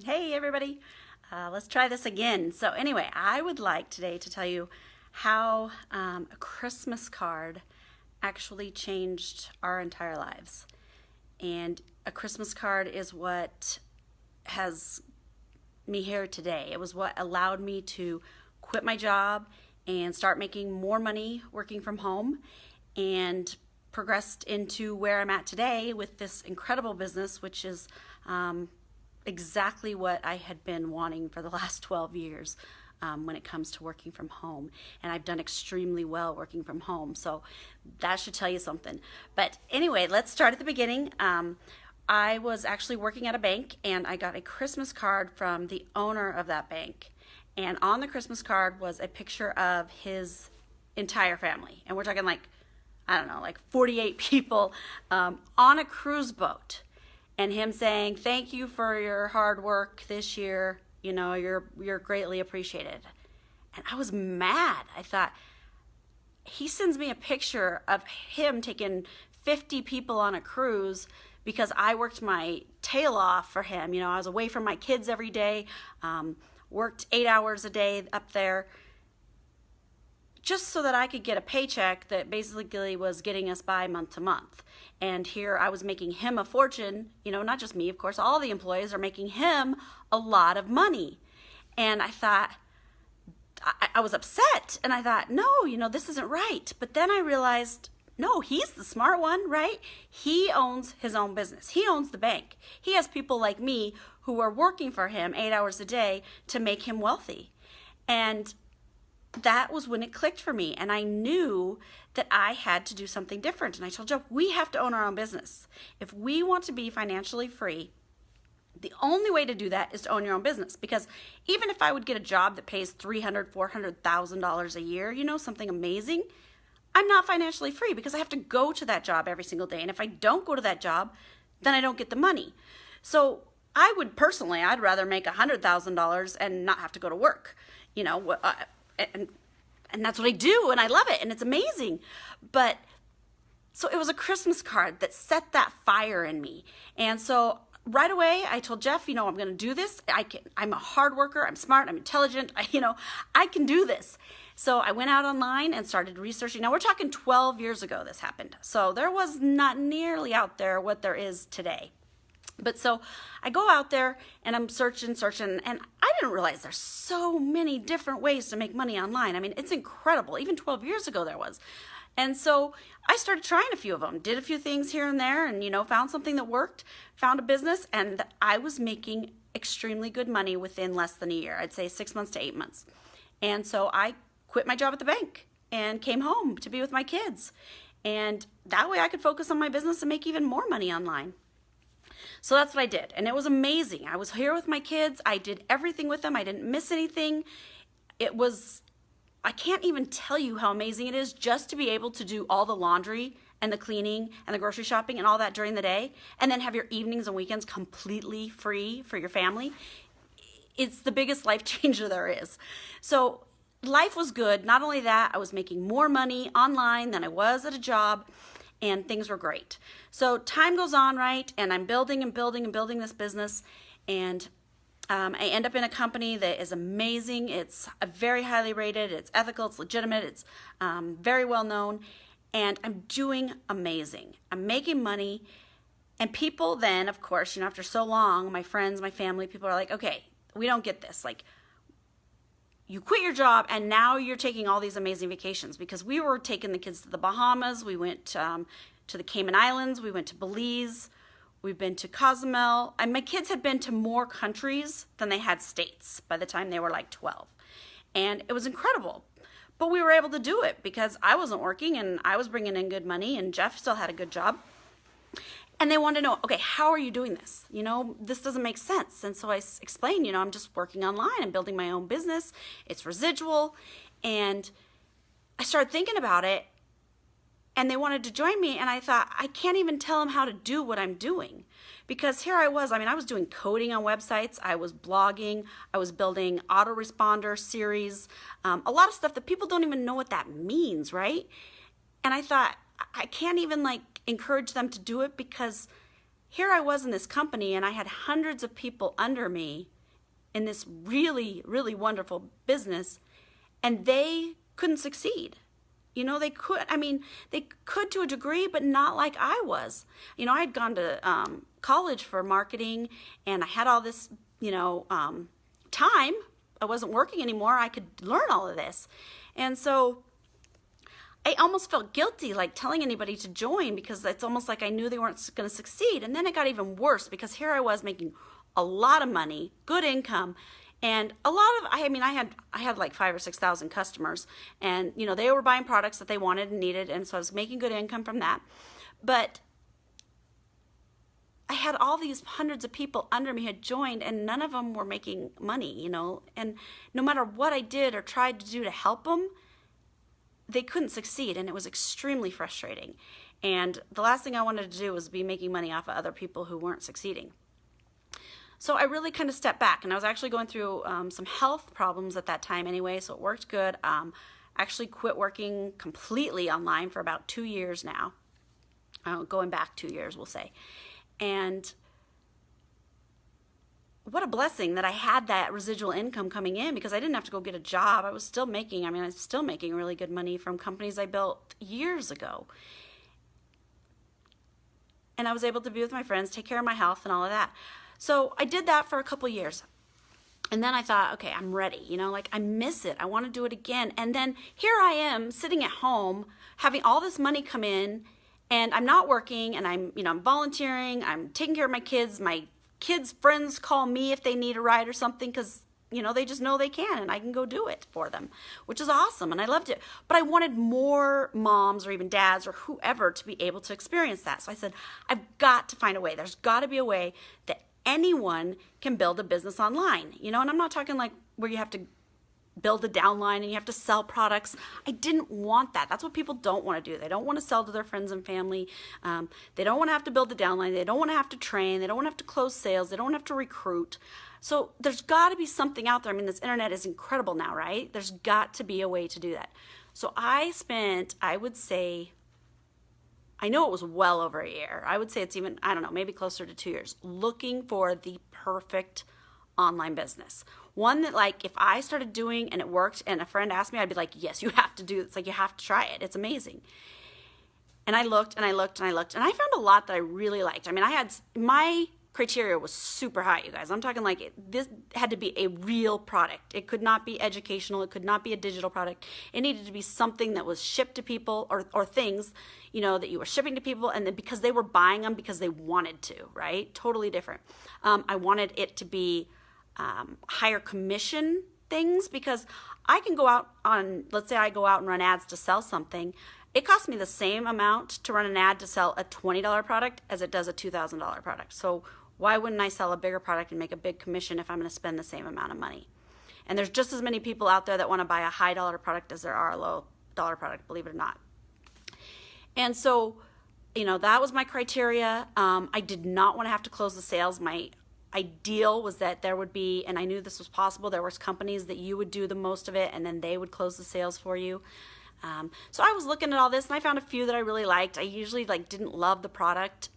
Hey everybody, let's try this again. So anyway, I would like today to tell you how a Christmas card actually changed our entire lives. And a Christmas card is what has me here today. It was what allowed me to quit my job and start making more money working from home and progressed into where I'm at today with this incredible business, which is exactly what I had been wanting for the last 12 years when it comes to working from home. And I've done extremely well working from home. So that should tell you something. But anyway, let's start at the beginning. I was actually working at a bank and I got a Christmas card from the owner of that bank. And on the Christmas card was a picture of his entire family. And we're talking like, I don't know, like 48 people on a cruise boat. And him saying, "Thank you for your hard work this year. You know, you're greatly appreciated." And I was mad. I thought, he sends me a picture of him taking 50 people on a cruise because I worked my tail off for him. You know, I was away from my kids every day, worked 8 hours a day up there, just so that I could get a paycheck that basically was getting us by month to month. And here I was making him a fortune, you know, not just me, of course, all the employees are making him a lot of money. And I thought, I was upset and I thought, no, you know, this isn't right. But then I realized, no, he's the smart one, right? He owns his own business. He owns the bank. He has people like me who are working for him 8 hours a day to make him wealthy. And that was when it clicked for me, and I knew that I had to do something different. And I told Jeff, we have to own our own business. If we want to be financially free, the only way to do that is to own your own business. Because even if I would get a job that pays $300,000, $400,000 a year, you know, something amazing, I'm not financially free because I have to go to that job every single day. And if I don't go to that job, then I don't get the money. So I would personally, I'd rather make $100,000 and not have to go to work, you know, and that's what I do, and I love it, and it's amazing. But so it was a Christmas card that set that fire in me. And so right away I told Jeff, you know, I'm going to do this. I'm a hard worker, I'm smart, I'm intelligent, I can do this. So I went out online and started researching. Now we're talking 12 years ago this happened. So there was not nearly out there what there is today. But so I go out there and I'm searching, and I didn't realize there's so many different ways to make money online. I mean, it's incredible. Even 12 years ago there was. And so I started trying a few of them, did a few things here and there, and, you know, found something that worked, found a business, and I was making extremely good money within less than a year. I'd say 6 months to 8 months. And so I quit my job at the bank and came home to be with my kids. And that way I could focus on my business and make even more money online. So that's what I did, and it was amazing. I was here with my kids. I did everything with them. I didn't miss anything. I can't even tell you how amazing it is just to be able to do all the laundry and the cleaning and the grocery shopping and all that during the day, and then have your evenings and weekends completely free for your family. It's the biggest life changer there is. So life was good. Not only that, I was making more money online than I was at a job, and things were great. So time goes on, right? And I'm building and building and building this business. And I end up in a company that is amazing. It's very highly rated. It's ethical. It's legitimate. It's very well known. And I'm doing amazing. I'm making money. And people then, of course, you know, after so long, my friends, my family, people are like, okay, we don't get this. Like, you quit your job and now you're taking all these amazing vacations, because we were taking the kids to the Bahamas. We went to the Cayman Islands. We went to Belize. We've been to Cozumel. And my kids had been to more countries than they had states by the time they were like 12. And it was incredible. But we were able to do it because I wasn't working and I was bringing in good money, and Jeff still had a good job. And they wanted to know, okay, how are you doing this? You know, this doesn't make sense. And so I explained, you know, I'm just working online. I'm building my own business. It's residual. And I started thinking about it, and they wanted to join me. And I thought, I can't even tell them how to do what I'm doing. Because here I was doing coding on websites. I was blogging. I was building autoresponder series. A lot of stuff that people don't even know what that means, right? And I thought, I can't even encourage them to do it because here I was in this company, and I had hundreds of people under me in this really, really wonderful business, and they couldn't succeed. You know, they could, I mean, they could to a degree, but not like I was. You know, I had gone to college for marketing, and I had all this, time. I wasn't working anymore. I could learn all of this. And so I almost felt guilty, like telling anybody to join, because it's almost like I knew they weren't going to succeed. And then it got even worse, because here I was making a lot of money, good income, and a lot of, I had like 5,000 or 6,000 customers, and they were buying products that they wanted and needed, and so I was making good income from that. But I had all these hundreds of people under me had joined, and none of them were making money, and no matter what I did or tried to do to help them, they couldn't succeed, and it was extremely frustrating. And the last thing I wanted to do was be making money off of other people who weren't succeeding. So I really kind of stepped back, and I was actually going through some health problems at that time anyway, so it worked good. Actually quit working completely online for about 2 years now, going back 2 years, we'll say. And what a blessing that I had that residual income coming in, because I didn't have to go get a job. I was still making really good money from companies I built years ago. And I was able to be with my friends, take care of my health and all of that. So I did that for a couple years. And then I thought, okay, I'm ready. I miss it. I want to do it again. And then here I am sitting at home having all this money come in, and I'm not working, and I'm volunteering. I'm taking care of my kids. My kids' friends call me if they need a ride or something, because they just know they can, and I can go do it for them, which is awesome, and I loved it. But I wanted more moms or even dads or whoever to be able to experience that. So I said, I've got to find a way. There's got to be a way that anyone can build a business online, and I'm not talking like where you have to build a downline and you have to sell products. I didn't want that. That's what people don't want to do. They don't want to sell to their friends and family. They don't want to have to build a downline. They don't want to have to train. They don't want to have to close sales. They don't want to have to recruit. So there's got to be something out there. This internet is incredible now, right? There's got to be a way to do that. So I spent, I would say, I know it was well over a year. I would say it's even, I don't know, maybe closer to 2 years, looking for the perfect online business. One that, like, if I started doing and it worked and a friend asked me, I'd be like, yes, you have to do it. It's like, you have to try it. It's amazing. And I looked and I looked and I looked, and I found a lot that I really liked. I had, my criteria was super high, you guys. I'm talking like this had to be a real product. It could not be educational. It could not be a digital product. It needed to be something that was shipped to people, or things, that you were shipping to people, and then because they were buying them because they wanted to, right? Totally different. I wanted it to be higher commission things, because I can go out on, let's say I go out and run ads to sell something. It costs me the same amount to run an ad to sell a $20 product as it does a $2,000 product. So why wouldn't I sell a bigger product and make a big commission if I'm going to spend the same amount of money? And there's just as many people out there that want to buy a high dollar product as there are a low dollar product, believe it or not. And so, that was my criteria. I did not want to have to close the sales. My ideal was that there would be, and I knew this was possible, there was companies that you would do the most of it and then they would close the sales for you. So I was looking at all this, and I found a few that I really liked. I usually didn't love the product,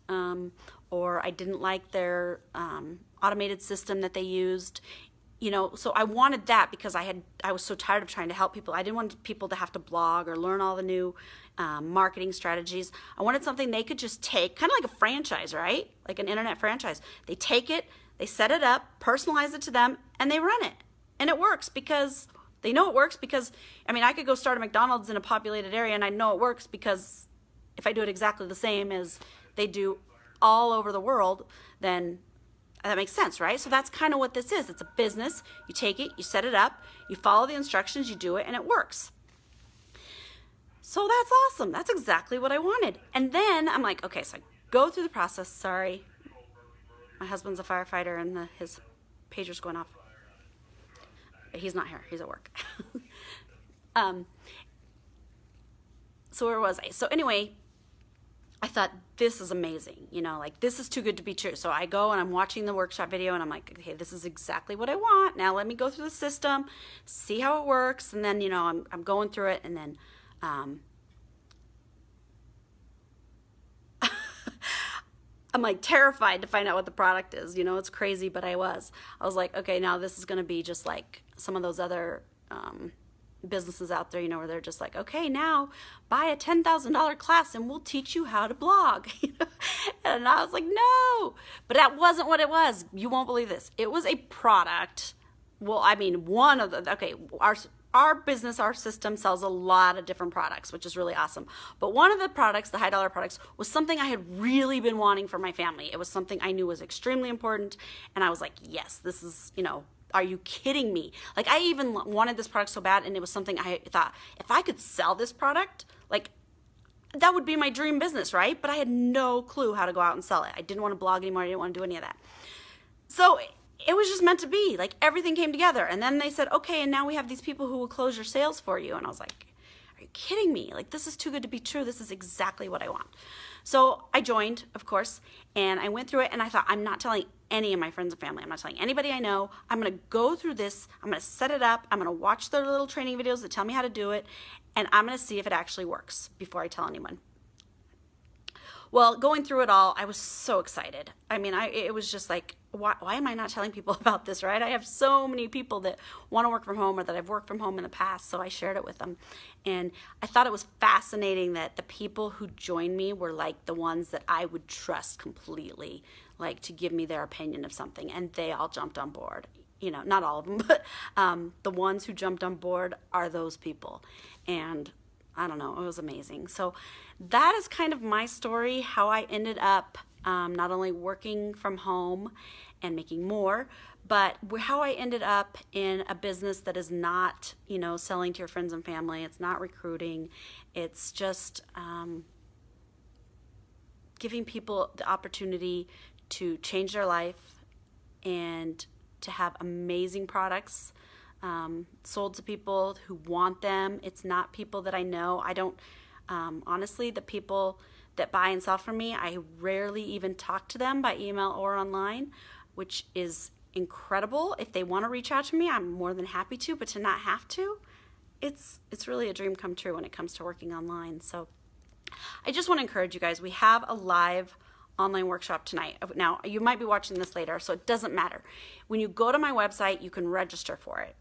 or I didn't like their automated system that they used. So I wanted that because I was so tired of trying to help people. I didn't want people to have to blog or learn all the new marketing strategies. I wanted something they could just take, kind of like a franchise, right? Like an internet franchise. They take it, they set it up, personalize it to them, and they run it. And it works because they know it works, because, I could go start a McDonald's in a populated area and I know it works, because if I do it exactly the same as they do all over the world, then that makes sense, right? So that's kind of what this is. It's a business. You take it, you set it up, you follow the instructions, you do it, and it works. So that's awesome. That's exactly what I wanted. And then I'm like, okay, so I go through the process. Sorry, my husband's a firefighter and his pager's going off. He's not here. He's at work. So where was I? So anyway, I thought, this is amazing. This is too good to be true. So I go and I'm watching the workshop video and I'm like, okay, this is exactly what I want. Now let me go through the system, see how it works. And then, I'm going through it, and then, I'm like terrified to find out what the product is. It's crazy, but I was like, okay, now this is going to be just like some of those other businesses out there, where they're just like, okay, now buy a $10,000 class and we'll teach you how to blog. And I was like, no, but that wasn't what it was. You won't believe this. It was a product. Well, I mean, our business, our system sells a lot of different products, which is really awesome. But one of the products, the high dollar products, was something I had really been wanting for my family. It was something I knew was extremely important. And I was like, yes, this is, are you kidding me? Like, I even wanted this product so bad, and it was something I thought, if I could sell this product, like, that would be my dream business, right? But I had no clue how to go out and sell it. I didn't want to blog anymore. I didn't want to do any of that. So it was just meant to be. Like, everything came together. And then they said, okay, and now we have these people who will close your sales for you. And I was like, are you kidding me? Like, this is too good to be true. This is exactly what I want. So I joined, of course, and I went through it, and I thought, I'm not telling any of my friends and family. I'm not telling anybody I know. I'm going to go through this. I'm going to set it up. I'm going to watch their little training videos that tell me how to do it, and I'm going to see if it actually works before I tell anyone. Well, going through it all, I was so excited. I mean, it was just like, why am I not telling people about this, right? I have so many people that want to work from home or that I've worked from home in the past, so I shared it with them. And I thought it was fascinating that the people who joined me were like the ones that I would trust completely, like to give me their opinion of something, and they all jumped on board. Not all of them, but the ones who jumped on board are those people. And I don't know, it was amazing. So that is kind of my story, how I ended up not only working from home and making more, but how I ended up in a business that is not, selling to your friends and family. It's not recruiting. It's just giving people the opportunity to change their life and to have amazing products sold to people who want them. It's not people that I know. I don't, honestly, the people that buy and sell from me, I rarely even talk to them by email or online, which is incredible. If they want to reach out to me, I'm more than happy to, but to not have to, it's really a dream come true when it comes to working online. So I just want to encourage you guys, we have a live online workshop tonight. Now, you might be watching this later, so it doesn't matter. When you go to my website, you can register for it.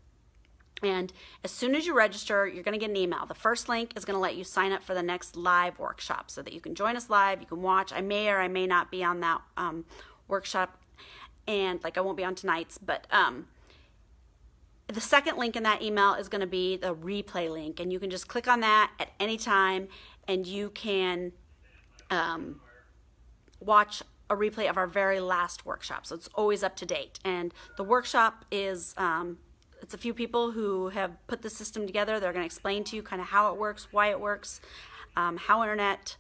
And as soon as you register, you're going to get an email. The first link is going to let you sign up for the next live workshop so that you can join us live. You can watch. I may or I may not be on that workshop, and I won't be on tonight's, but the second link in that email is going to be the replay link, and you can just click on that at any time, and you can watch a replay of our very last workshop. So it's always up to date. And the workshop is it's a few people who have put the system together. They're going to explain to you kind of how it works, why it works, how internet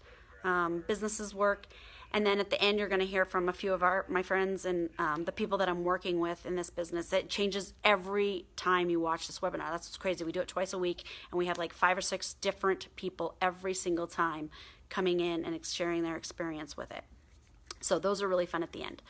businesses work. And then at the end, you're going to hear from a few of my friends and the people that I'm working with in this business. It changes every time you watch this webinar. That's what's crazy. We do it twice a week, and we have 5 or 6 different people every single time coming in and sharing their experience with it. So those are really fun at the end.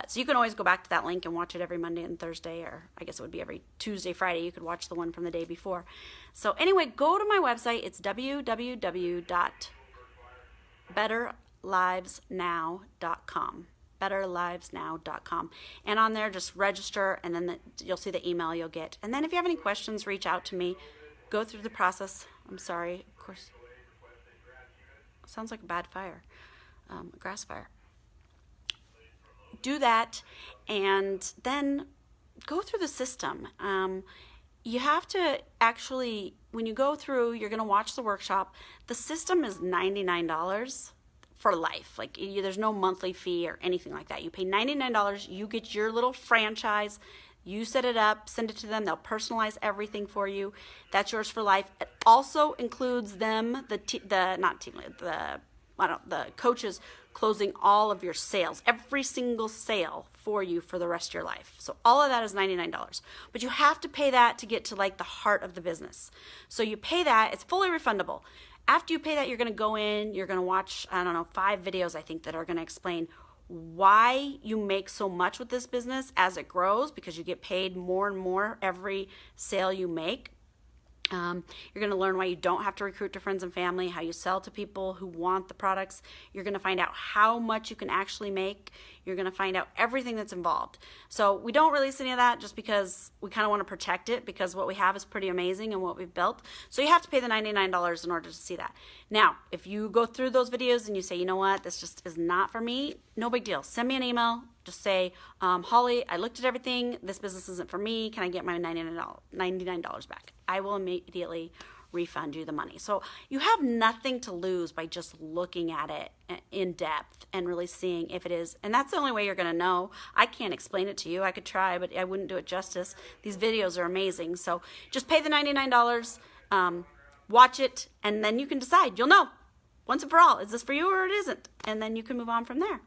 So you can always go back to that link and watch it every Monday and Thursday, or I guess it would be every Tuesday, Friday. You could watch the one from the day before. So anyway, go to my website. It's www.betterlivesnow.com. betterlivesnow.com. And on there, just register, and then you'll see the email you'll get. And then if you have any questions, reach out to me. Go through the process. I'm sorry, of course. Sounds like a bad fire, a grass fire. Do that, and then go through the system. You have to actually, when you go through, you're going to watch the workshop. The system is $99 for life. There's no monthly fee or anything like that. You pay $99. You get your little franchise. You set it up, send it to them. They'll personalize everything for you. That's yours for life. It also includes them, the coaches closing all of your sales, every single sale for you for the rest of your life. So all of that is $99. But you have to pay that to get to the heart of the business. So you pay that, it's fully refundable. After you pay that, you're going to go in, you're going to watch, 5 videos, I think, that are going to explain why you make so much with this business as it grows, because you get paid more and more every sale you make. You're going to learn why you don't have to recruit to friends and family, how you sell to people who want the products. You're going to find out how much you can actually make. You're going to find out everything that's involved. So we don't release any of that just because we kind of want to protect it, because what we have is pretty amazing and what we've built. So you have to pay the $99 in order to see that. Now, if you go through those videos and you say, you know what, this just is not for me, no big deal. Send me an email. Just say, Holly, I looked at everything. This business isn't for me. Can I get my $99 back? I will immediately refund you the money. So you have nothing to lose by just looking at it in depth and really seeing if it is. And that's the only way you're going to know. I can't explain it to you. I could try, but I wouldn't do it justice. These videos are amazing. So just pay the $99, watch it, and then you can decide. You'll know once and for all, is this for you or it isn't? And then you can move on from there.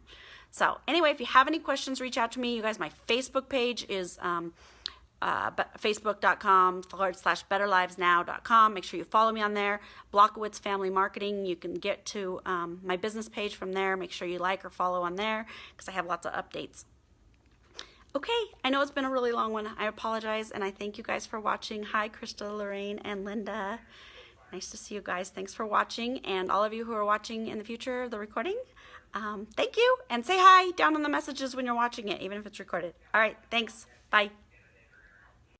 So anyway, if you have any questions, reach out to me. You guys, my Facebook page is facebook.com/betterlivesnow.com. Make sure you follow me on there. Blockowitz Family Marketing. You can get to my business page from there. Make sure you like or follow on there because I have lots of updates. Okay, I know it's been a really long one. I apologize, and I thank you guys for watching. Hi, Krista, Lorraine, and Linda. Nice to see you guys. Thanks for watching, and all of you who are watching in the future, the recording, thank you, and say hi down in the messages when you're watching it, even if it's recorded. All right, thanks. Bye.